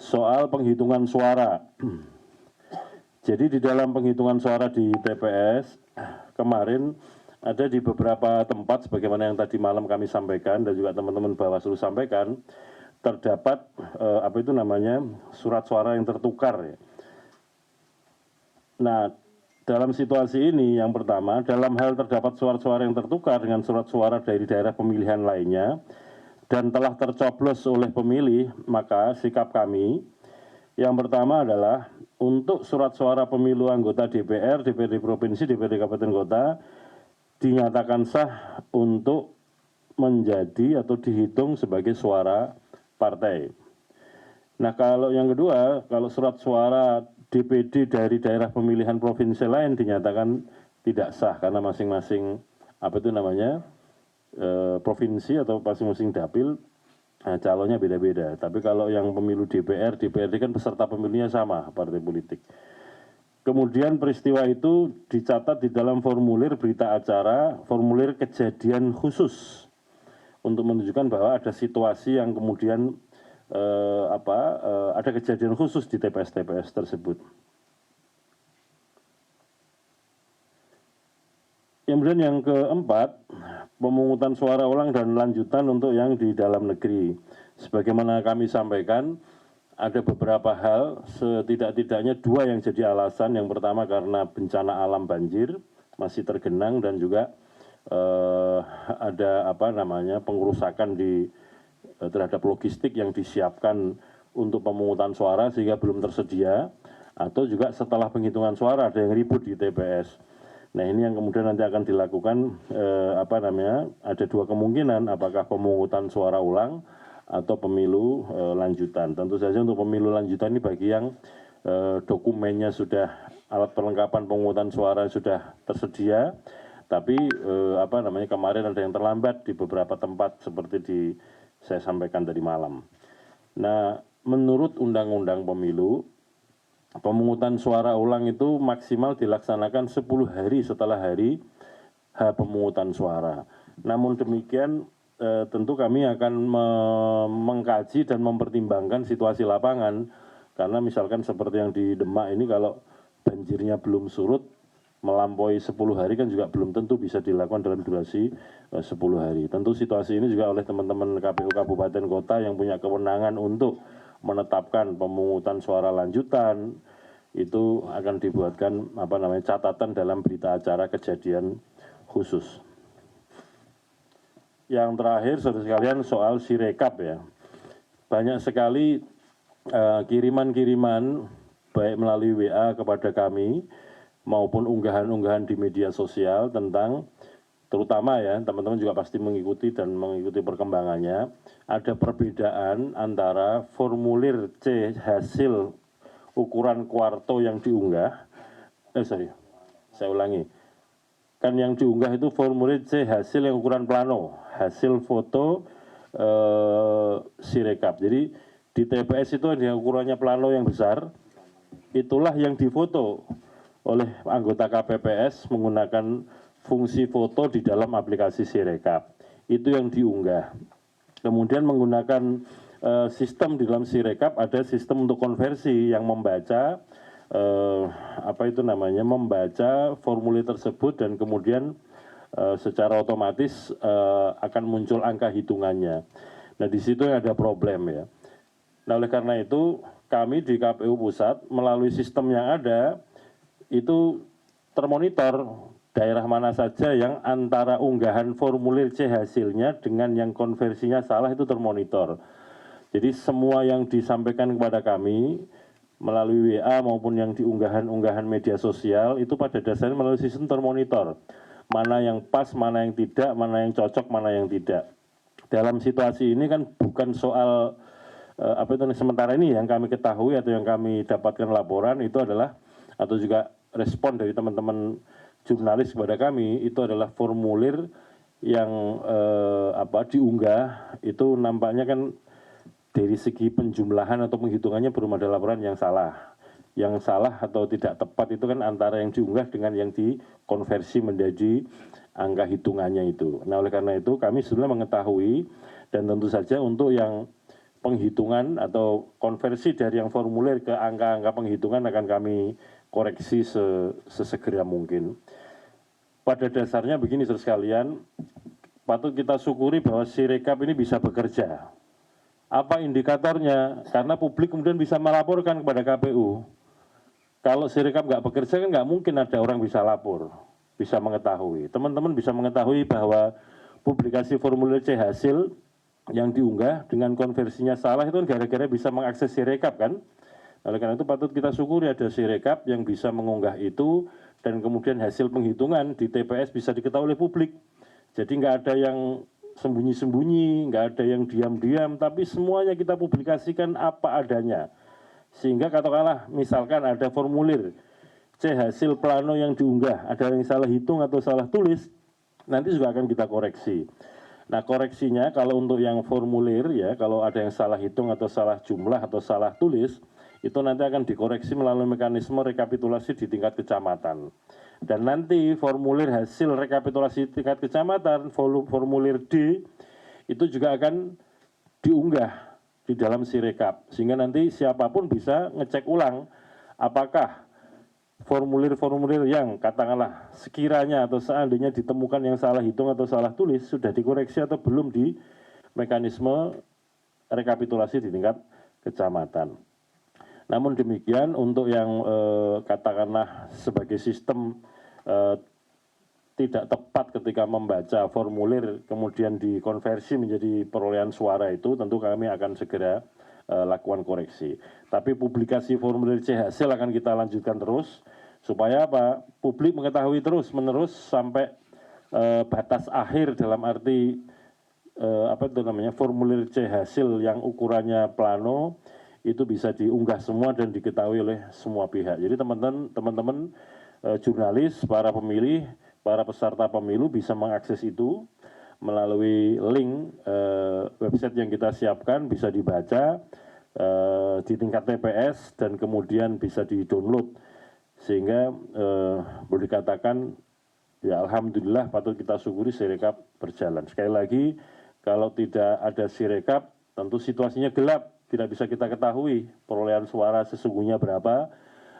soal penghitungan suara. Jadi di dalam penghitungan suara di TPS kemarin ada di beberapa tempat sebagaimana yang tadi malam kami sampaikan dan juga teman-teman Bawaslu sampaikan, terdapat surat suara yang tertukar. Nah, dalam situasi ini yang pertama, dalam hal terdapat surat suara yang tertukar dengan surat suara dari daerah pemilihan lainnya dan telah tercoblos oleh pemilih, maka sikap kami yang pertama adalah untuk surat suara pemilu anggota DPR, DPRD Provinsi, DPRD Kabupaten Kota dinyatakan sah untuk menjadi atau dihitung sebagai suara partai. Nah, kalau yang kedua, kalau surat suara DPD dari daerah pemilihan provinsi lain dinyatakan tidak sah karena masing-masing provinsi atau masing-masing dapil calonnya beda-beda. Tapi kalau yang pemilu DPR, DPRD kan peserta pemilunya sama partai politik. Kemudian peristiwa itu dicatat di dalam formulir berita acara, formulir kejadian khusus untuk menunjukkan bahwa ada situasi yang kemudian ada kejadian khusus di TPS-TPS tersebut. Kemudian yang keempat, pemungutan suara ulang dan lanjutan untuk yang di dalam negeri. Sebagaimana kami sampaikan, ada beberapa hal, setidak-tidaknya dua yang jadi alasan. Yang pertama karena bencana alam banjir masih tergenang dan juga ada pengerusakan terhadap logistik yang disiapkan untuk pemungutan suara sehingga belum tersedia, atau juga setelah penghitungan suara ada yang ribut di TPS. Nah, ini yang kemudian nanti akan dilakukan ada dua kemungkinan, apakah pemungutan suara ulang atau pemilu lanjutan. Tentu saja untuk pemilu lanjutan ini bagi yang dokumennya sudah, alat perlengkapan pemungutan suara sudah tersedia, tapi kemarin ada yang terlambat di beberapa tempat seperti saya sampaikan tadi malam. Nah, menurut Undang-Undang Pemilu, pemungutan suara ulang itu maksimal dilaksanakan 10 hari setelah hari pemungutan suara. Namun demikian tentu kami akan mengkaji dan mempertimbangkan situasi lapangan, karena misalkan seperti yang di Demak ini, kalau banjirnya belum surut melampaui 10 hari kan juga belum tentu bisa dilakukan dalam durasi 10 hari. Tentu situasi ini juga oleh teman-teman KPU Kabupaten Kota yang punya kewenangan untuk menetapkan pemungutan suara lanjutan, itu akan dibuatkan catatan dalam berita acara kejadian khusus. Yang terakhir, saudara sekalian, soal Sirekap ya. Banyak sekali kiriman-kiriman baik melalui WA kepada kami maupun unggahan-unggahan di media sosial tentang, terutama ya, teman-teman juga pasti mengikuti perkembangannya, ada perbedaan antara formulir C hasil ukuran kuarto yang diunggah, kan yang diunggah itu formulir C hasil yang ukuran plano, hasil foto Sirekap. Jadi di TPS itu ada ukurannya plano yang besar, itulah yang difoto oleh anggota KPPS menggunakan fungsi foto di dalam aplikasi Sirekap. Itu yang diunggah. Kemudian menggunakan sistem di dalam Sirekap, ada sistem untuk konversi yang membaca membaca formulir tersebut dan kemudian secara otomatis akan muncul angka hitungannya. Nah, di situ ada problem ya. Nah, oleh karena itu kami di KPU Pusat melalui sistem yang ada itu termonitor daerah mana saja yang antara unggahan formulir C hasilnya dengan yang konversinya salah, itu termonitor. Jadi semua yang disampaikan kepada kami melalui WA maupun yang diunggahan-unggahan media sosial itu pada dasarnya melalui sistem termonitor. Mana yang pas, mana yang tidak, mana yang cocok, mana yang tidak. Dalam situasi ini kan bukan soal sementara ini yang kami ketahui atau yang kami dapatkan laporan itu adalah, atau juga respon dari teman-teman jurnalis kepada kami, itu adalah formulir yang diunggah itu nampaknya kan dari segi penjumlahan atau penghitungannya belum ada laporan yang salah. Yang salah atau tidak tepat itu kan antara yang diunggah dengan yang dikonversi menjadi angka hitungannya itu. Nah, oleh karena itu kami sebenarnya mengetahui, dan tentu saja untuk yang penghitungan atau konversi dari yang formulir ke angka-angka penghitungan akan kami koreksi sesegera mungkin. Pada dasarnya begini saudara sekalian, patut kita syukuri bahwa Sirekap ini bisa bekerja. Apa indikatornya? Karena publik kemudian bisa melaporkan kepada KPU. Kalau Sirekap nggak bekerja kan nggak mungkin ada orang bisa lapor, bisa mengetahui. Teman-teman bisa mengetahui bahwa publikasi formulir C hasil yang diunggah dengan konversinya salah itu kan gara-gara bisa mengakses Sirekap kan. Oleh karena itu patut kita syukuri ada Sirekap yang bisa mengunggah itu dan kemudian hasil penghitungan di TPS bisa diketahui oleh publik. Jadi nggak ada yang sembunyi-sembunyi, nggak ada yang diam-diam, tapi semuanya kita publikasikan apa adanya. Sehingga katakanlah misalkan ada formulir C hasil plano yang diunggah, ada yang salah hitung atau salah tulis, nanti juga akan kita koreksi. Nah koreksinya kalau untuk yang formulir ya, kalau ada yang salah hitung atau salah jumlah atau salah tulis, itu nanti akan dikoreksi melalui mekanisme rekapitulasi di tingkat kecamatan. Dan nanti formulir hasil rekapitulasi tingkat kecamatan, formulir D, itu juga akan diunggah di dalam Sirekap. Sehingga nanti siapapun bisa ngecek ulang apakah formulir-formulir yang katakanlah sekiranya atau seandainya ditemukan yang salah hitung atau salah tulis sudah dikoreksi atau belum di mekanisme rekapitulasi di tingkat kecamatan. Namun demikian untuk yang katakanlah sebagai sistem tidak tepat ketika membaca formulir kemudian dikonversi menjadi perolehan suara itu tentu kami akan segera lakukan koreksi. Tapi publikasi formulir C hasil akan kita lanjutkan terus supaya apa? Publik mengetahui terus menerus sampai batas akhir dalam arti formulir C hasil yang ukurannya plano itu bisa diunggah semua dan diketahui oleh semua pihak. Jadi teman-teman jurnalis, para pemilih, para peserta pemilu bisa mengakses itu melalui link website yang kita siapkan, bisa dibaca di tingkat TPS dan kemudian bisa di-download. Sehingga boleh dikatakan ya alhamdulillah patut kita syukuri Sirekap berjalan. Sekali lagi kalau tidak ada Sirekap tentu situasinya gelap, tidak bisa kita ketahui perolehan suara sesungguhnya berapa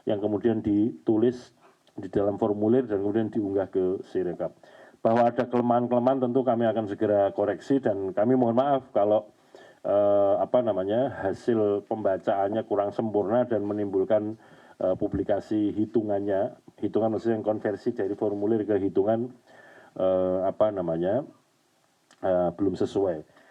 yang kemudian ditulis di dalam formulir dan kemudian diunggah ke Sirekap. Bahwa ada kelemahan-kelemahan tentu kami akan segera koreksi dan kami mohon maaf kalau hasil pembacaannya kurang sempurna dan menimbulkan publikasi hitungan maksudnya yang konversi dari formulir ke hitungan belum sesuai.